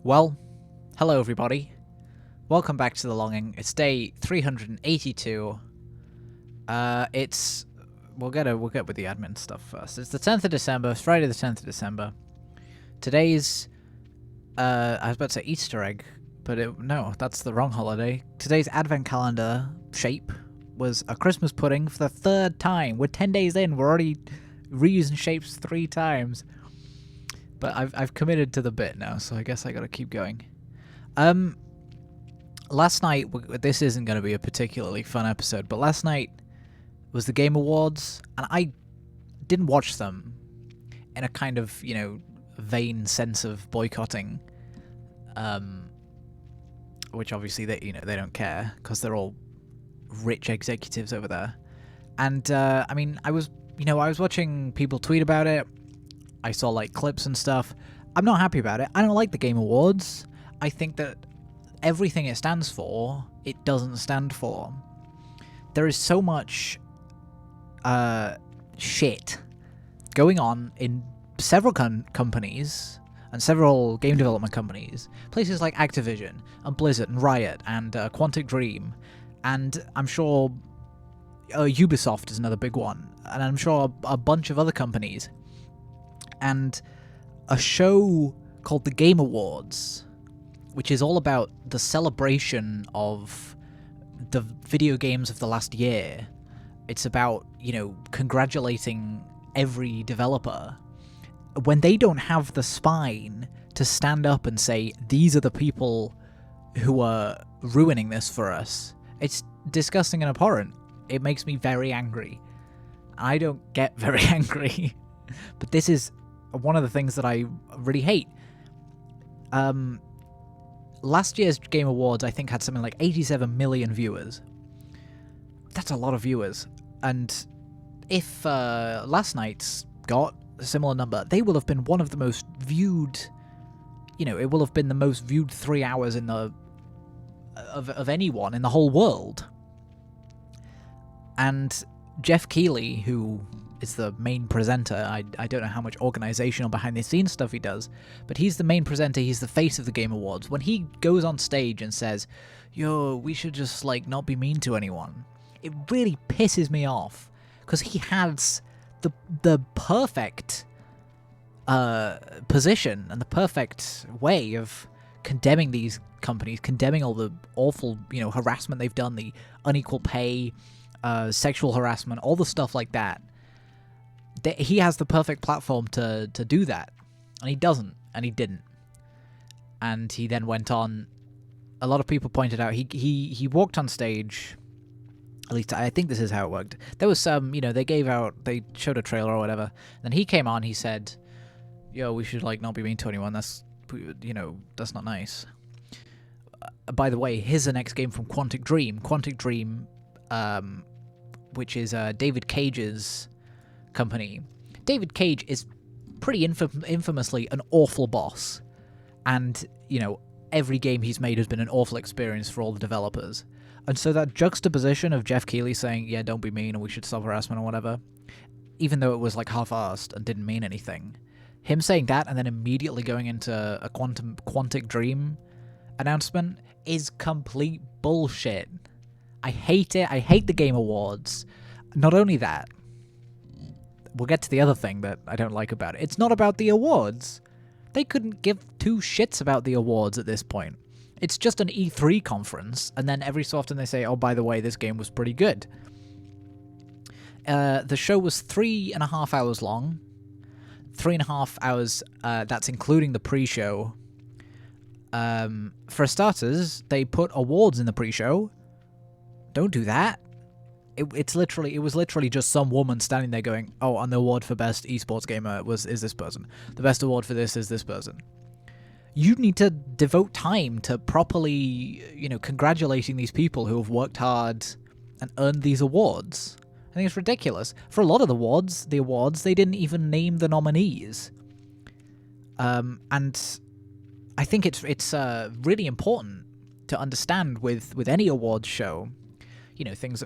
Well, hello everybody. Welcome back to The Longing. It's day 382. We'll get with the admin stuff first. It's the 10th of December. It's Friday the 10th of December. Today's I was about to say Easter egg, but no, that's the wrong holiday. Today's advent calendar shape was a Christmas pudding for the third time. We're 10 days in. We're already reusing shapes 3 times. But I've committed to the bit now, so I guess I gotta keep going. Last night, this isn't going to be a particularly fun episode, but last night was the Game Awards, and I didn't watch them in a kind of, vain sense of boycotting, which obviously they don't care, because they're all rich executives over there. And, I was watching people tweet about it. I saw, clips and stuff. I'm not happy about it. I don't like the Game Awards. I think that everything it stands for, it doesn't stand for. There is so much shit going on in several companies and several game development companies. Places like Activision and Blizzard and Riot and Quantic Dream. And I'm sure Ubisoft is another big one. And I'm sure a bunch of other companies. And a show called the Game Awards, which is all about the celebration of the video games of the last year. It's about, congratulating every developer. When they don't have the spine to stand up and say, these are the people who are ruining this for us, it's disgusting and abhorrent. It makes me very angry. I don't get very angry, but this is one of the things that I really hate. Last year's Game Awards, I think, had something like 87 million viewers. That's a lot of viewers. And if last night's got a similar number, they will have been one of the most viewed... it will have been the most viewed 3 hours in the of anyone in the whole world. And Jeff Keighley, who is the main presenter. I don't know how much organizational behind-the-scenes stuff he does, but he's the main presenter. He's the face of the Game Awards. When he goes on stage and says, yo, we should just, not be mean to anyone, it really pisses me off, because he has the perfect position and the perfect way of condemning these companies, condemning all the awful, harassment they've done, the unequal pay, sexual harassment, all the stuff like that. He has the perfect platform to do that, and he doesn't, and he didn't. And he then went on. A lot of people pointed out he walked on stage. At least I think this is how it worked. There was some, they showed a trailer or whatever. Then he came on. He said, "Yo, we should not be mean to anyone. That's that's not nice." By the way, here's the next game from Quantic Dream. Quantic Dream, which is David Cage's company. David Cage is pretty infamously an awful boss, and every game he's made has been an awful experience for all the developers. And so that juxtaposition of Jeff Keighley saying, yeah, don't be mean and we should stop harassment or whatever, even though it was half-assed and didn't mean anything, him saying that and then immediately going into a Quantic Dream announcement is complete bullshit. I hate it. I hate the Game Awards. Not only that, we'll get to the other thing that I don't like about it. It's not about the awards. They couldn't give 2 shits about the awards at this point. It's just an E3 conference, and then every so often they say, oh, by the way, this game was pretty good. The show was 3.5 hours long. 3.5 hours, that's including the pre-show. For starters, they put awards in the pre-show. Don't do that. It was literally just some woman standing there going, oh, and the award for best esports gamer is this person. The best award for this is this person. You need to devote time to properly, congratulating these people who have worked hard and earned these awards. I think it's ridiculous. For a lot of the awards, they didn't even name the nominees. And I think it's really important to understand with any awards show. Things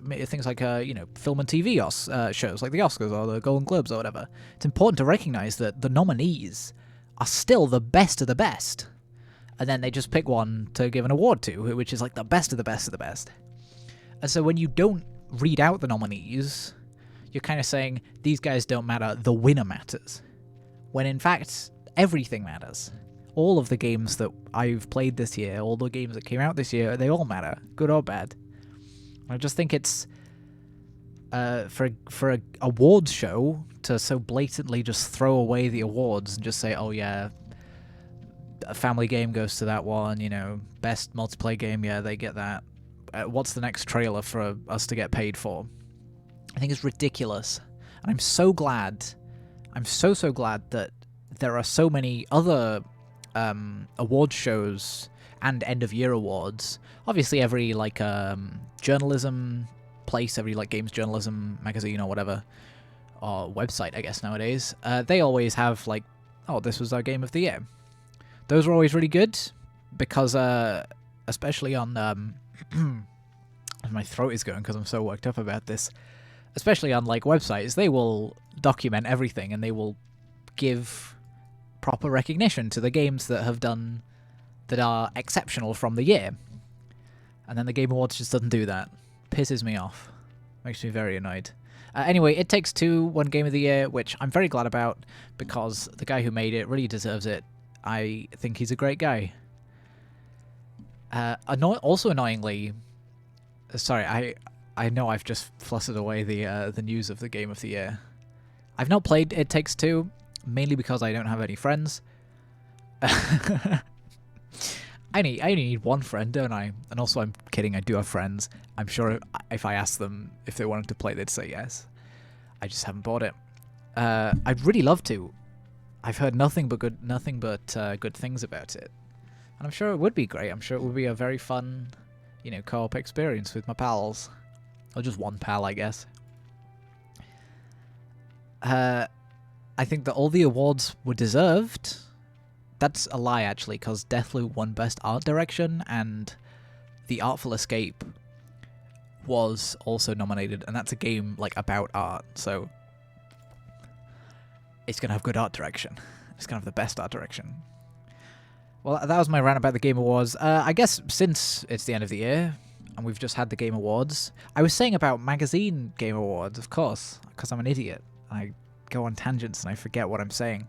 like film and TV shows like the Oscars or the Golden Globes or whatever. It's important to recognize that the nominees are still the best of the best. and then they just pick one to give an award to, which is like the best of the best of the best. And so when you don't read out the nominees, you're kind of saying these guys don't matter, the winner matters. When in fact, everything matters. All of the games that I've played this year, all the games that came out this year, they all matter, good or bad. I just think it's for a awards show to so blatantly just throw away the awards and just say, oh yeah, a family game goes to that one, you know, best multiplayer game, yeah, they get that. What's the next trailer for us to get paid for? I think it's ridiculous. And I'm so glad, I'm so glad that there are so many other award shows and end of year awards. Obviously every like journalism place, every like games journalism magazine or whatever, or website I guess nowadays, they always have like, oh, this was our game of the year. Those are always really good because especially on my throat is going because I'm so worked up about this, especially on like websites, they will document everything and they will give proper recognition to the games that have done, that are exceptional from the year. And then the Game Awards just doesn't do that. Pisses me off. Makes me very annoyed. Anyway, It Takes Two won Game of the Year, which I'm very glad about because the guy who made it really deserves it. I think he's a great guy. Also annoyingly, sorry, I know I've just flustered away the news of the Game of the Year. I've not played It Takes Two, mainly because I don't have any friends. I only need one friend, don't I? And also, I'm kidding, I do have friends. I'm sure if I asked them if they wanted to play, they'd say yes. I just haven't bought it. I'd really love to. I've heard nothing but good things about it. And I'm sure it would be great. I'm sure it would be a very fun, you know, co-op experience with my pals. Or just one pal, I guess. I think that all the awards were deserved. That's a lie, actually, because Deathloop won Best Art Direction, and The Artful Escape was also nominated, and that's a game, like, about art, so it's gonna have good art direction. It's gonna have the best art direction. Well, that was my rant about the Game Awards. I guess since it's the end of the year, and we've just had the Game Awards, I was saying about magazine Game Awards, of course, because I'm an idiot. I go on tangents and I forget what I'm saying.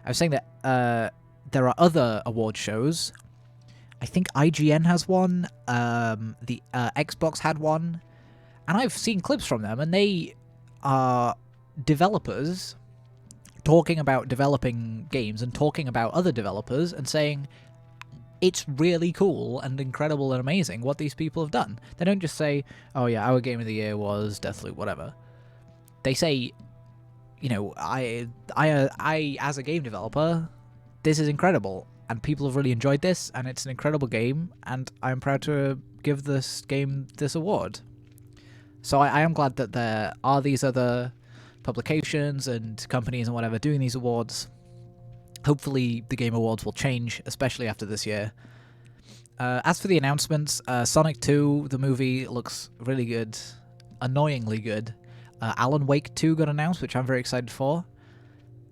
I was saying that there are other award shows. I think IGN has one, the Xbox had one, and I've seen clips from them, and they are developers talking about developing games and talking about other developers and saying it's really cool and incredible and amazing what these people have done. They don't just say, oh yeah, our game of the year was Deathloop, whatever. They say, you know, I as a game developer, this is incredible, and people have really enjoyed this, and it's an incredible game, and I'm proud to give this game this award. So I am glad that there are these other publications and companies and whatever doing these awards. Hopefully the Game Awards will change, especially after this year. As for the announcements, Sonic 2, the movie, looks really good. Annoyingly good. Alan Wake 2 got announced, which I'm very excited for.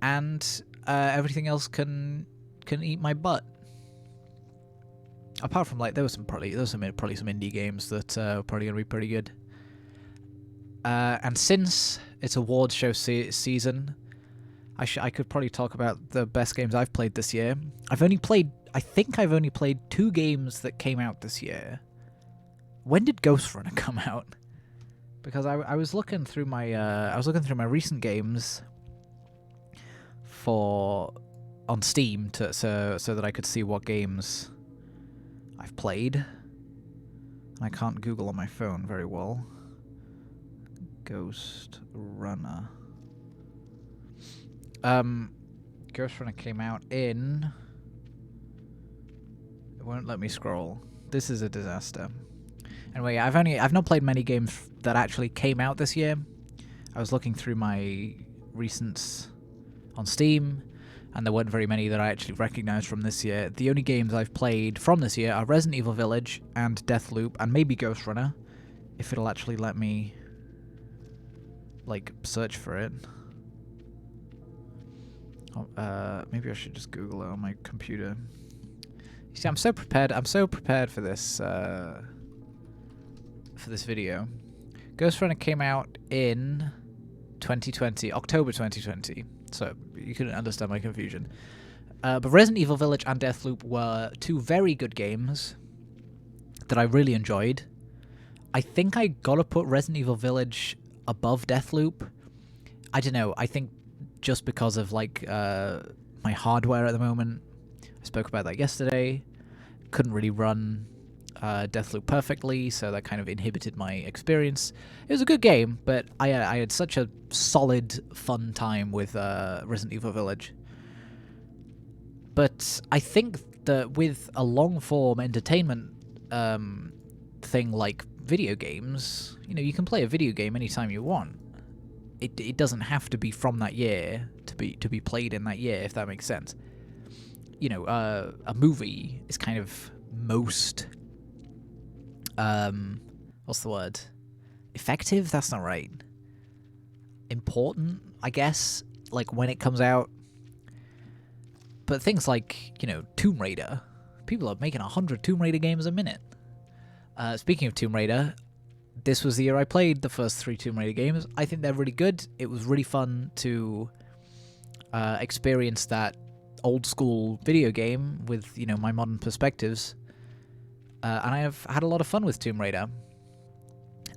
And everything else can eat my butt. Apart from, like, there was probably some indie games that are probably going to be pretty good. And since it's awards show season, I could probably talk about the best games I've played this year. I think I've only played 2 games that came out this year. When did Ghost Runner come out? Because I was looking through my recent games on Steam so that I could see what games I've played. And I can't Google on my phone very well. Ghost Runner. Ghost Runner came out in... It won't let me scroll. This is a disaster. Anyway, I've not played many games that actually came out this year. I was looking through my recents on Steam, and there weren't very many that I actually recognized from this year. The only games I've played from this year are Resident Evil Village and Deathloop, and maybe Ghost Runner, if it'll actually let me, like, search for it. Maybe I should just Google it on my computer. See, I'm so prepared. I'm so prepared for this video. Ghost Runner came out in 2020, October 2020. So you couldn't understand my confusion. But Resident Evil Village and Deathloop were two very good games that I really enjoyed. I think I gotta put Resident Evil Village above Deathloop. I don't know. I think just because of like my hardware at the moment. I spoke about that yesterday. Couldn't really run Deathloop perfectly, so that kind of inhibited my experience. It was a good game, but I had such a solid, fun time with Resident Evil Village. But I think that with a long-form entertainment thing like video games, you know, you can play a video game anytime you want. It doesn't have to be from that year to be played in that year, if that makes sense. You know, a movie is kind of most what's the word? Effective? That's not right. Important, I guess, like when it comes out. But things like, you know, Tomb Raider. People are making 100 Tomb Raider games a minute. Speaking of Tomb Raider, this was the year I played the first 3 Tomb Raider games. I think they're really good. It was really fun to experience that old school video game with, you know, my modern perspectives. And I have had a lot of fun with Tomb Raider.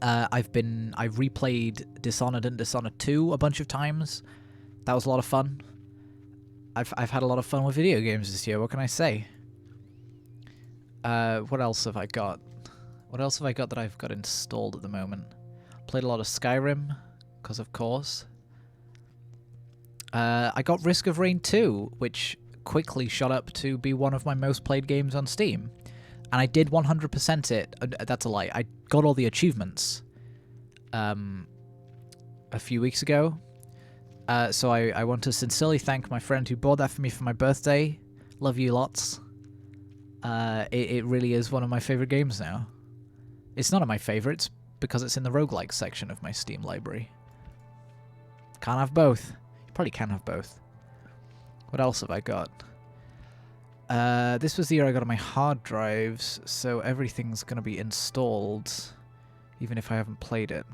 I've replayed Dishonored and Dishonored 2 a bunch of times. That was a lot of fun. I've had a lot of fun with video games this year. What can I say? What else have I got? What else have I got that I've got installed at the moment? Played a lot of Skyrim, because of course. I got Risk of Rain 2, which quickly shot up to be one of my most played games on Steam. And I did 100% it. That's a lie. I got all the achievements a few weeks ago. So I want to sincerely thank my friend who bought that for me for my birthday. Love you lots. It really is one of my favorite games now. It's not of my favorites because it's in the roguelike section of my Steam library. Can't have both. You probably can have both. What else have I got? This was the year I got on my hard drives, so everything's going to be installed, even if I haven't played it.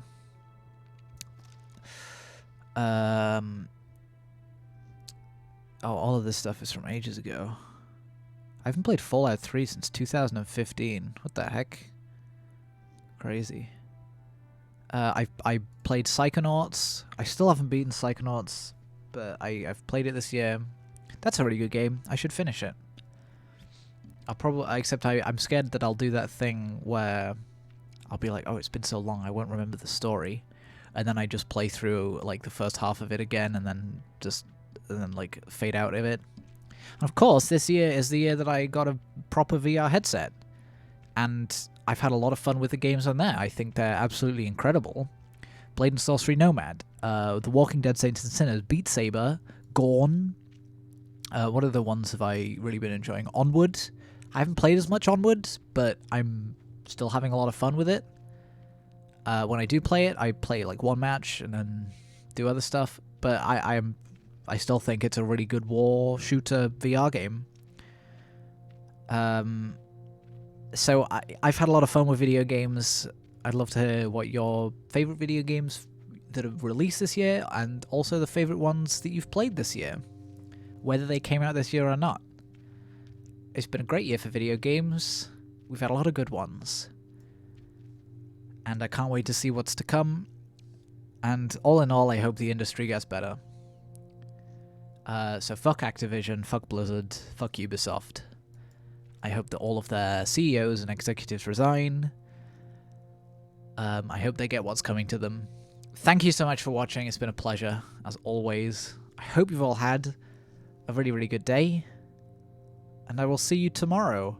Oh, all of this stuff is from ages ago. I haven't played Fallout 3 since 2015. What the heck? Crazy. I played Psychonauts. I still haven't beaten Psychonauts, but I've played it this year. That's a really good game. I should finish it. I'll probably, except I'm scared that I'll do that thing where I'll be like, oh, it's been so long, I won't remember the story, and then I just play through like the first half of it again, and then like fade out of it. And of course, this year is the year that I got a proper VR headset, and I've had a lot of fun with the games on there. I think they're absolutely incredible. Blade and Sorcery Nomad, The Walking Dead Saints and Sinners, Beat Saber, Gorn. What other ones have I really been enjoying? Onward. I haven't played as much Onward, but I'm still having a lot of fun with it. When I do play it, I play like one match and then do other stuff. But I still think it's a really good war shooter VR game. So I've had a lot of fun with video games. I'd love to hear what your favorite video games that have released this year, and also the favorite ones that you've played this year, whether they came out this year or not. It's been a great year for video games. We've had a lot of good ones. And I can't wait to see what's to come. And all in all, I hope the industry gets better. So fuck Activision, fuck Blizzard, fuck Ubisoft. I hope that all of their CEOs and executives resign. I hope they get what's coming to them. Thank you so much for watching. It's been a pleasure, as always. I hope you've all had a really, really good day. And I will see you tomorrow